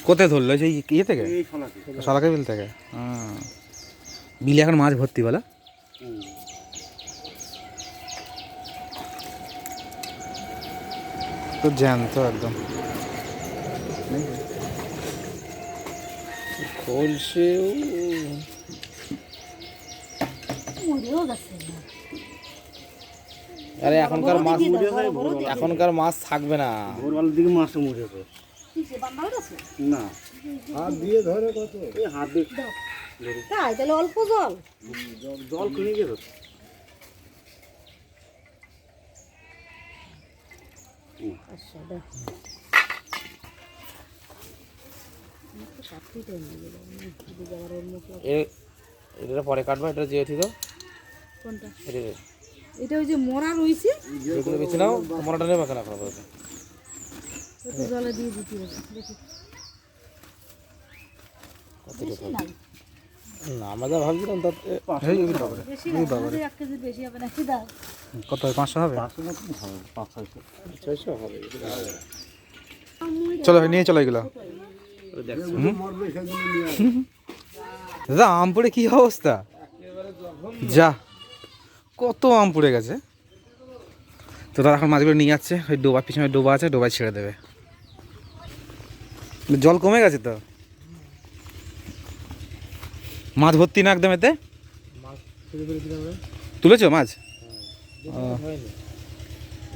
কোথায় ধরলো সেই ইয়ে থেকে, শলাকে বিল থেকে? বিলে এখন মাছ ভর্তি বলো? তো জ্যান্ত একদম খোলসেও। আরে এখনকার মাছ থাকবে না, ভোরবেলার দিকে মাছটা মরেছে না, হাত দিয়ে ধরে কত, হাত দিয়ে তাই তাহলে অল্প জল জল কমে গেল। এটা পরে কাটবো, এটা যেহেতু তো কোনটা এটা ওই যে মরা রইছে এগুলো বেছে নাও, মরাটা নেবে কেন রাখা হবে? একটু জলে দিয়ে দিতে হবে দেখি না আমরা যা ভাবছিলাম তাতে এক কেজি বেশি হবে নাকি দাও কত হবে? 500 হবে? 600 হবে। চলো নিয়ে চলো এগুলো। দাদা আম পড়ে কি অবস্থা, যা কত আম পড়ে গেছে। তো তারা এখন মাছগুলো নিয়ে যাচ্ছে, ওই ডোবার পিছনে ডোবা আছে, ডোবায় ছেড়ে দেবে। জল কমে গেছে তো, মাছ ভর্তি না একদম এতে? তুলেছো মাছ?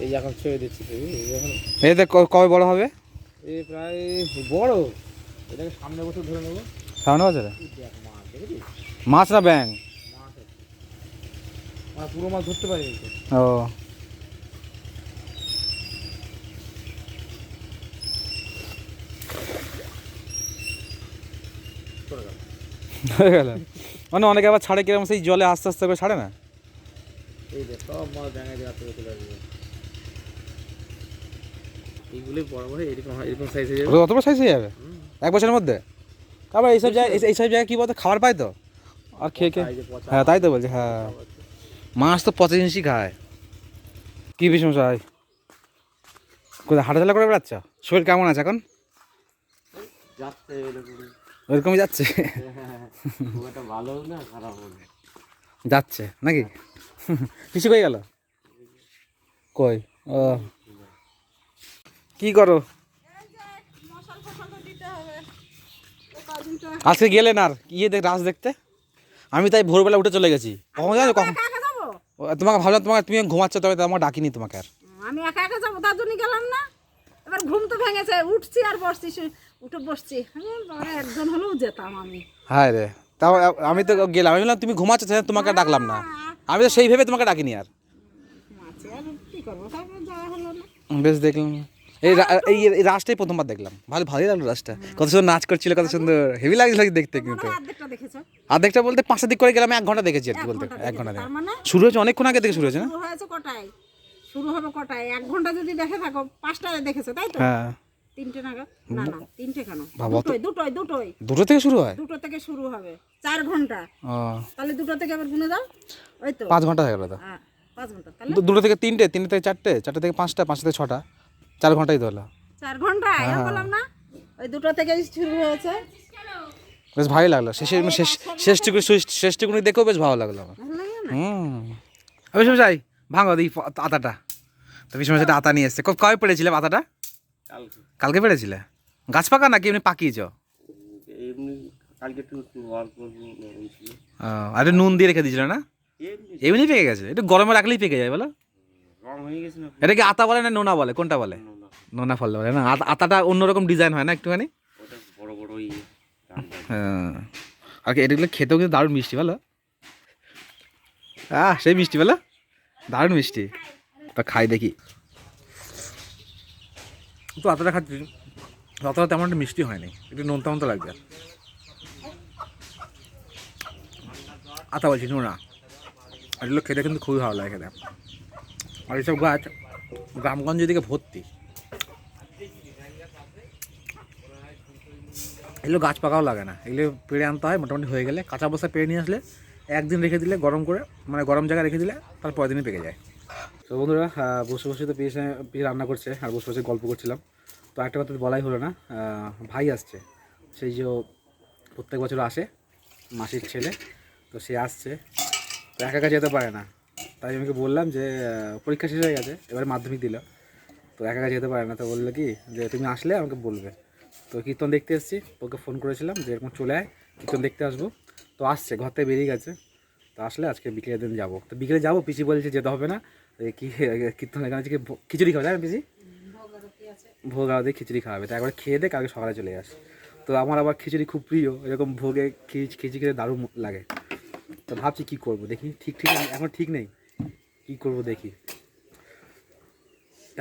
এই এখন ছেড়ে দিচ্ছি, এতে কবে বড় হবে? এই প্রায় বড়, এটাকে সামনে বছর ধরে নেবো। সামনে বছরে মাছ না ব্যাং? পুরো মাছ ধরতে পারি। ও হয়ে গেল। মানে অনেকে আবার ছাড়ে কিরকম সেই জলে আস্তে আস্তে করে ছাড়ে না? এই যে সব মাছ ব্যাঙে দিয়ে হাতে চলে আসবে, এইগুলি বড় বড় এরকম এরকম সাইজ হয়ে যাবে। অত বড় সাইজ হয়ে যাবে 1 বছরের মধ্যে? আবার এইসব জায়গায় এইসব জায়গায় কী বলতো, খাবার পায় তো আর খেয়ে খেয়ে। হ্যাঁ তাই তো বলছি, হ্যাঁ মাছ তো পচা জিনিসই খায়। কী বিষমশাই, কোথায় হাঁটাচলা করে বেড়াচ্ছ? শরীর কেমন আছে এখন? যাচ্ছে ওইরকমই যাচ্ছে, খুব একটা ভালো না খারাপ না, যাচ্ছে নাকি? পিছু হয়ে গেল কই? ও কি করো আজকে গেলেন আর ইয়ে রাস দেখতে? আমি তাই ভোরবেলা উঠে চলে গেছি। কখন জানো কখন তোমাকে ভাবলাম, তুমি ঘুমাচ্ছ, তবে তোমাকে ডাকিনি তোমাকে আর। আমি একা একা যাবো তার জন্য গেলাম না। এবার ঘুম তো ভেঙেছে, উঠছি আর বসছি, উঠে বসছি। একজন হলেও যেতাম আমি। হ্যাঁ রে, তাও আমি তো গেলাম, আমি বললাম তুমি ঘুমাচ্ছ, তোমাকে ডাকলাম না। আমি তো সেই ভেবে তোমাকে ডাকিনি আর। মাছে আর কি করবো, তারপর যাওয়া হলো না। বেশ দেখলাম, এই রাসটাই প্রথমবার দেখলাম, ভালোই লাগলো রাসটা। কত সুন্দর নাচ করছিল, কত সুন্দর হেভি লাগছিল দেখতে। কিন্তু অর্ধেকটা দেখেছো? আর্ধেকটা বলতে 5টার দিক করে গেলাম, 1 ঘন্টা দেখেছি আর কি বলতে। 1 ঘন্টা দেখে শুরু হয়েছে, অনেকক্ষণ আগে থেকে শুরু হয়েছে না? শুরু হয়েছে কটায়? শুরু হবে কটায়? 1 ঘন্টা যদি দেখে থাকো 5টায় দেখেছো তাই তো? হ্যাঁ 3টে নাগাদ? না 3টে কেন, বাবা, দুটোই দুটো থেকে শুরু হয়? 2টো থেকে শুরু হবে, 4 ঘন্টা। তাহলে 2টো থেকে আবার গুনে দাও, ওই তো 5 ঘন্টা হয়ে গেল তো। হ্যাঁ 5 ঘন্টা। তাহলে 2টো থেকে 3টে, 3টে থেকে 4টে, 4টে থেকে 5টা, 5টা থেকে 6টা, 4 ঘন্টাই তো হলো। 4 ঘন্টা বললাম না, ওই 2টো থেকে শুরু হয়েছে। বেশ ভালোই লাগলো, শেষটুকু দেখেও বেশ ভালো লাগলো আমার। ভালো লাগে না? আমি সব যাই ভাঙো দিই আতাটা। তো বিশ মাসে আতা নিয়ে এসছে, কবে পেড়েছিলে আতাটা? কালকে পেড়েছিলে? গাছ পাকা নাকি এমনি পাকিয়েছ? আরে নুন দিয়ে রেখে দিয়েছিল না? এমনি পেকে গেছে? একটু গরমে রাখলেই পেকে যায় বলো। এটা কি আতা বলে না নোনা বলে, কোনটা বলে? নোনা ফল বলে না? আতাটা অন্যরকম ডিজাইন হয় না একটুখানি? হ্যাঁ, আর এটাগুলো খেতেও কিন্তু দারুণ মিষ্টি বলো। সেই মিষ্টি বলো, দারুণ মিষ্টি। তা খাই দেখি তো। আতাটা খাচ্ছি, আতাটা তেমন একটা মিষ্টি হয়নি, একটু নোনতা মতো লাগবে। আতা বলছি, নোনা। এগুলো খেতে কিন্তু খুবই ভালো লাগে খেতে। আর এইসব গাছ গ্রামগঞ্জের দিকে ভর্তি। এগুলো গাছ পাকাও লাগে না, এগুলো পেড়ে আনতে হয় মোটামুটি হয়ে গেলে। কাঁচা অবস্থায় পেড়ে নিয়ে আসলে একদিন রেখে দিলে, গরম করে মানে গরম জায়গায় রেখে দিলে তার পরের দিনই পেকে যায়। তো বন্ধুরা বসে বসে তো পিস রান্না করছে আর বসে বসে গল্প করছিলাম। তো একটা কথা বলাই হলো না, ভাই আসছে। সেই যে প্রত্যেক বছর আসে মাসির ছেলে, তো সে আসছে, তো একা একা যেতে পারে না। তাই আমাকে বললাম যে পরীক্ষা শেষ হয়ে গেছে, এবারে মাধ্যমিক দিল, তো একা একা যেতে পারে না, তো বললো কি যে তুমি আসলে আমাকে বলবে। তো কীর্তন দেখতে এসেছি, ওকে ফোন করেছিলাম যে এরকম চলে আয় কীর্তন দেখতে আসবো, তো আসছে, ঘর থেকে বেরিয়ে গেছে। তো আসলে আজকে বিকেলের দিন যাবো, তো বিকেলে যাবো। পিসি বলছে যেতে হবে না, কি কীর্তন এখানে আজকে খিচুড়ি খাওয়া যায় পিসি, ভোগ আলাদা খিচুড়ি খাওয়াবে, তাই একবার খেয়ে দে, কালকে সকালে চলে আসে। তো আমার আবার খিচুড়ি খুব প্রিয়, এরকম ভোগে খিচুড়ি খেতে দারুণ লাগে। তো ভাবছি কী করবো, দেখি ঠিক এখন ঠিক নেই, কী করবো দেখি।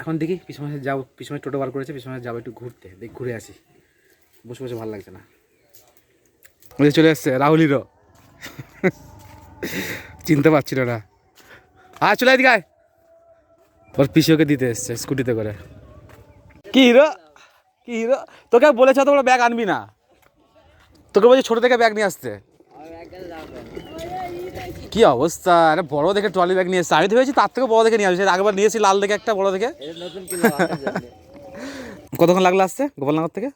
এখন দেখি পিছনে যাবো, পিছনে টোটো বার করেছে, পিছনে যাবো একটু ঘুরতে, দেখি ঘুরে আসি। বসে বসে ভালো লাগছে না। ওই চলে এসছে রাহুলিরও, চিনতে পারছিল না। চলে এদিকে আয়। ওর পিসি ওকে দিতে এসছে স্কুটিতে করে। কি হিরো, কি হিরো, তোকে বলেছে তো ব্যাগ আনবি না, তোকে বলছি ছোটো থেকে ব্যাগ নিয়ে আসতে। কি অবস্থা, একটা বড় দেখে ট্রলি ব্যাগ নিয়ে এসছে। আমি তো ভেবেছি তার থেকে বড় দেখে নিয়ে আসছে, আগেবার নিয়েছি লাল দেখে একটা বড় দেখে। কতক্ষণ লাগলো আসতে গোপালনগর থেকে?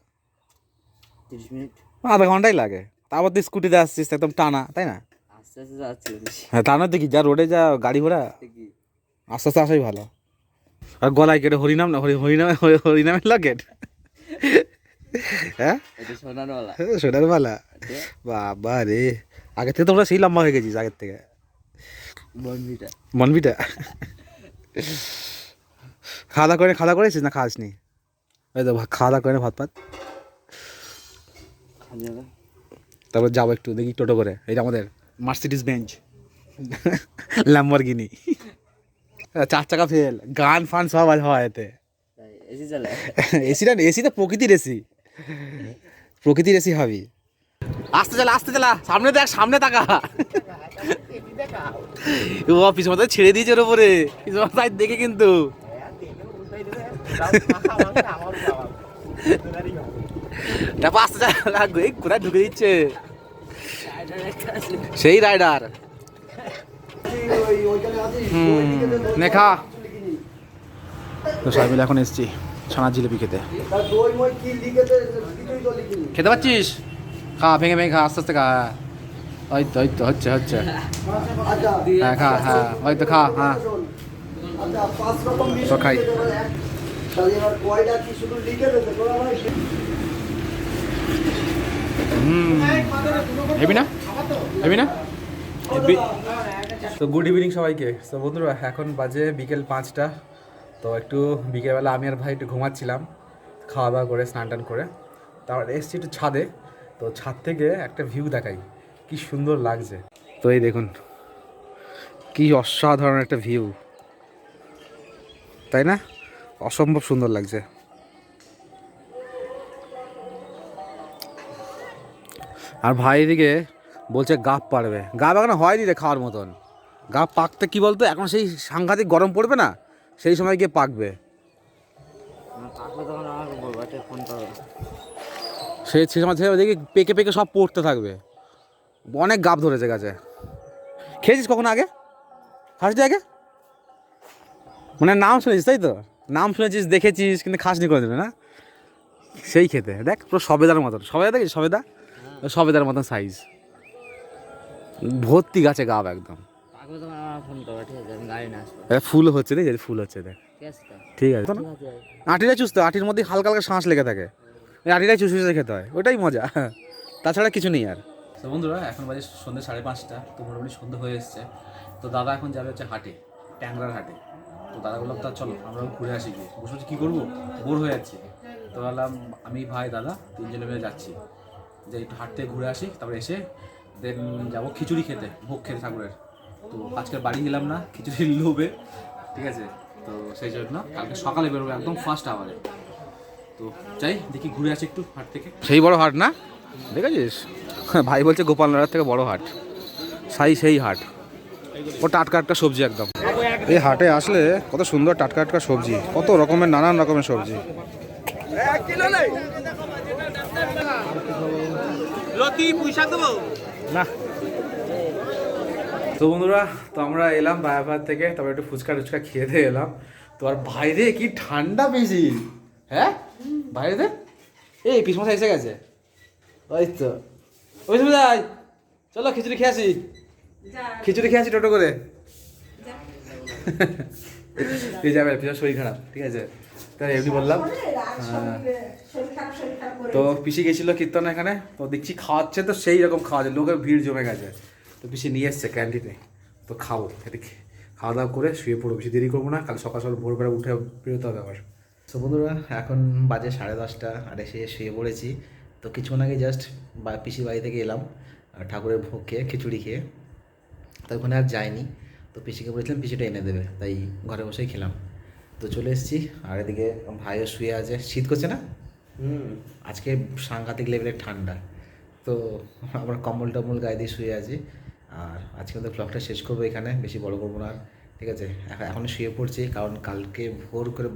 30 মিনিট, আধা ঘন্টাই লাগে। তারপর তুই স্কুটিতে আসছিস, একদম টানা, তাই না? আস্তে আস্তে যাচ্ছি। হ্যাঁ, টানা তো কি, যা রোডে যা গাড়ি ঘোড়া, আস্তে আস্তে আসাই ভালো। আর গলায় কেটে হরিনাম না, হরিনামের লকেট, হ্যাঁ সোনার মালা। বাবা রে, আগের থেকে তোমরা সেই লম্বা হয়ে গেছিস, আগের থেকে। মনবিটা খাওয়া দাওয়া করেছিস না খাসনি? ওই তো খাওয়া দাওয়া করে ভাত পাত, তারপর যাবো একটু দেখি টোটো করে। এটা আমাদের মার্সিডিজ বেঞ্জ ল্যাম্বরগিনি, 4 চাকা ফেল, গান ফান সব হয় এতে। এসিটা, এসি তো প্রকৃতির এসি, প্রকৃতির এসি হবি। আস্তে চালা, সামনে দেখ, সামনে তাকা। ও পিছনে মাথায় ছেড়ে দিয়েছে ওর উপরে, পিছনে মাথায় দেখে কিন্তু। তারপর আস্তে চালা, কোথায় ঢুকে দিচ্ছে সেই রাইডার। নেখা তো সবাই মিলে এখন এসছি ছানা জিলিপি খেতে। খেতে পাচ্ছিস? খা, ভেঙে ভেঙে খা, আস্তে আস্তে খা। ওই তো হচ্ছে হ্যাঁ, খা, হ্যাঁ ওই তো খা, হ্যাঁ তো খাই। হেবি না, হেবি না। তো গুড ইভিনিং সবাইকে। তো বন্ধুরা এখন বাজে বিকেল 5টা। তো একটু বিকেলবেলা আমি আর ভাই একটু ঘুমাচ্ছিলাম, খাওয়া দাওয়া করে স্নান টান করে, তারপর এসছি একটু ছাদে। তো ছাদ থেকে একটা ভিউ দেখাই, কি সুন্দর লাগছে। তো এই দেখুন কি অসাধারণ একটা ভিউ, তাই না? অসম্ভব সুন্দর লাগছে। আর ভাই এদিকে বলছে গাপ পারবে, গাপ এখন হয়নি রে খাওয়ার মতন। গাপ পাকতে কি বলতো, এখন সেই সাংঘাতিক গরম পড়বে না, সেই সময় গিয়ে পাকবে। সেই সময় দেখি পেকে পেকে সব পড়তে থাকবে। অনেক গাপ ধরেছে গাছে। খেয়েছিস কখনো আগে? খাসনি আগে? মানে নাম শুনেছিস তাই তো, নাম শুনেছিস, দেখেছিস, কিন্তু খাসনি করে দেবে না। সেই খেতে দেখ পুরো সবেদার মতন, সবেদা দেখিস, সবেদার মতন সাইজ, ভর্তি গাছে গাব একদম। ফুল হচ্ছে, দেখ ফুল হচ্ছে, দেখ ঠিক আছে। আটিটা চুষতে, আটির মধ্যে হালকা হালকা শ্বাস লেগে থাকে, ওই আটিটাই চুষে খেতে হয়, ওইটাই মজা, তাছাড়া কিছু নেই আর। তো বন্ধুরা এখন বাজে সন্ধ্যে 5:30, তো মোটামুটি সন্ধ্যে হয়ে এসছে। তো দাদা এখন যাবে হচ্ছে হাটে, ট্যাংরার হাটে। তো দাদা বললাম তা চলো আমরা ঘুরে আসি, গিয়ে বসে বসে কী করবো, বোর হয়ে যাচ্ছি। তো বললাম আমি, ভাই, দাদা 3 জনে মিলে যাচ্ছি, যে একটু হাট থেকে ঘুরে আসি, তারপরে এসে দেন যাবো খিচুড়ি খেতে, ভোগ খেতে ঠাকুরের। তো আজকে বাড়ি গেলাম না খিচুড়ির লোভে, ঠিক আছে। তো সেই জন্য কালকে সকালে বেরোবো একদম ফার্স্ট আওয়ারে। তো চাই দেখি ঘুরে আসি একটু হাট থেকে। সেই বড় হাট না, দেখেছিস? ভাই বলছে গোপালনগরের থেকে বড় হাট, সেই হাট। ও টাটকা টাটকা সবজি একদম। এই হাটে আসলে কত সুন্দর টাটকা টাটকা সবজি, কত রকমের, নানান রকমের সবজি। না তো বন্ধুরা, তো আমরা এলাম বায়াবাদ থেকে, তারপর একটু ফুচকা টুচকা খেয়ে দিয়ে এলাম। তো আর বাইরে কি ঠান্ডা বেশি, হ্যাঁ বাইরেতে এই পিসমশাই এসে গেছে, ওই তো ওই সময় যাই, চলো খিচুড়ি খেয়ে আসি, খিচুড়ি খেয়ে আসি টোটো করে। তুই যাবে, পিসার শরীর খারাপ, ঠিক আছে, তাই এমনি বললাম। তো পিসি গেছিলো কীর্তন এখানে, তো দেখছি খাওয়াচ্ছে, তো সেই রকম খাওয়াচ্ছে, লোকের ভিড় জমে গেছে। তো পিসি নিয়ে এসছে ক্যান্টিনে, তো খাবো, খাওয়া দাওয়া করে শুয়ে পড়বো, বেশি দেরি করবো না, কাল সকাল সকাল ভোরবেলা উঠে বেরোতে হবে আবার। তো বন্ধুরা এখন বাজে 10:30, আর এসে শুয়ে পড়েছি। তো কিছুক্ষণ আগে জাস্ট পিসির বাড়ি থেকে এলাম ঠাকুরের ভোগ খেয়ে, খিচুড়ি খেয়ে। তো ওখানে আর যাইনি, তো পিসিকে বলেছিলাম পিসিটা এনে দেবে, তাই ঘরে বসেই খেলাম। তো চলে এসেছি, আর এদিকে ভাইও শুয়ে আছে। শীত করছে না? আজকে সাংঘাতিক লেভেলের ঠান্ডা, তো আমরা কম্বল টম্বল গায়ে দিয়ে শুয়ে আছি। আর আজকে আমাদের ব্লগটা শেষ করবো এখানে, বেশি বড় করবো না, ঠিক আছে। এখন শুয়ে পড়ছি, কারণ কালকে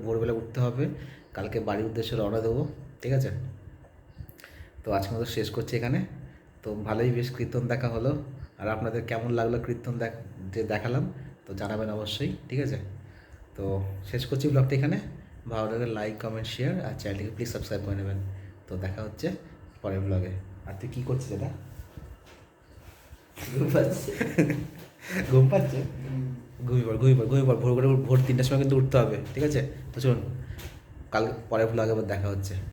ভোরবেলা উঠতে হবে, কালকে বাড়ির উদ্দেশ্যে রওনা দেবো, ঠিক আছে। তো আজকে মতো শেষ করছি এখানে। তো ভালোই বেশ কীর্তন দেখা হলো, আর আপনাদের কেমন লাগলো কীর্তন যে দেখালাম, তো জানাবেন অবশ্যই, ঠিক আছে। তো শেষ করছি ব্লগটা এখানে। ভালো লাগলে লাইক, কমেন্ট, শেয়ার, আর চ্যানেলটিকে প্লিজ সাবস্ক্রাইব করে নেবেন। তো দেখা হচ্ছে পরের ব্লগে। আর তুই কী করছিস এটা? ঘুম পাচ্ছে? ঘুমিয়ে পড়, ভোর 3টার সময় কিন্তু উঠতে হবে, ঠিক আছে। তো চলুন, কাল পরের ব্লগে আবার দেখা হচ্ছে।